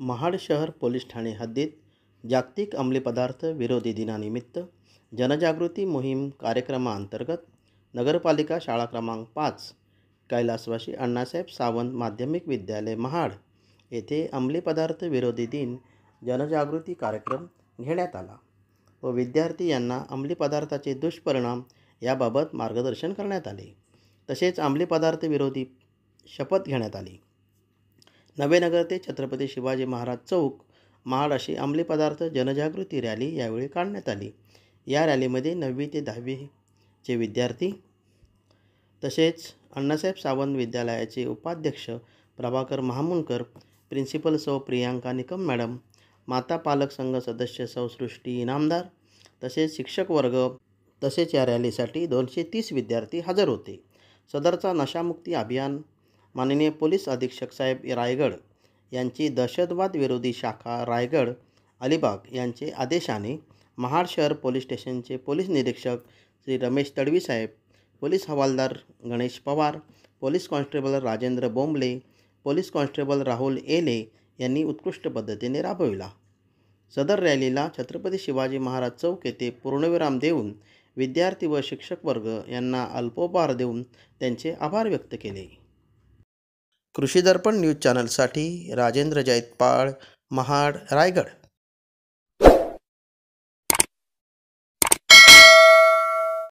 महाड शहर पोलीस ठाणे हद्दीत जागतिक अंमली पदार्थ विरोधी दिनानिमित्त जनजागृती मोहीम कार्यक्रमाअंतर्गत नगरपालिका शाळा क्रमांक 5 कैलासवासी अण्णासाहेब सावंत माध्यमिक विद्यालय महाड येथे अंमली पदार्थ विरोधी दिन जनजागृती कार्यक्रम घेण्यात आला व विद्यार्थी यांना अंमली पदार्थाचे दुष्परिणाम याबाबत मार्गदर्शन करण्यात आले। तसेच अंमली पदार्थ विरोधी शपथ घेण्यात आली। नवेनगर ते छत्रपती शिवाजी महाराज चौक महाड अशी अंमली पदार्थ जनजागृती रॅली यावेळी काढण्यात आली। या रॅलीमध्ये 9वी ते 10वीचे विद्यार्थी तसेच अण्णासाहेब सावंत विद्यालयाचे उपाध्यक्ष प्रभाकर महामुंडकर, प्रिन्सिपल सौ प्रियांका निकम मॅडम, माता पालक संघ सदस्य सौ सृष्टी इनामदार तसेच शिक्षक वर्ग तसेच या रॅलीसाठी 230 विद्यार्थी हजर होते। सदरचा नशामुक्ती अभियान माननीय पोलीस अधीक्षक साहेब रायगड यांची दहशतवाद विरोधी शाखा रायगड अलिबाग यांचे आदेशाने महाड शहर पोलीस स्टेशनचे पोलीस निरीक्षक श्री रमेश तडवी साहेब, पोलीस हवालदार Ganesh Pawar, police constable Rajendra Bomble, police constable Rahul एले यांनी उत्कृष्ट पद्धतीने राबविला। सदर रॅलीला छत्रपती शिवाजी महाराज चौक येथे पूर्णविराम देऊन विद्यार्थी व शिक्षक वर्ग यांना अल्पोपहार देऊन त्यांचे आभार व्यक्त केले। कृषी दर्पण न्यूज चॅनलसाठी राजेंद्र जैतपाळ, महाड, रायगड।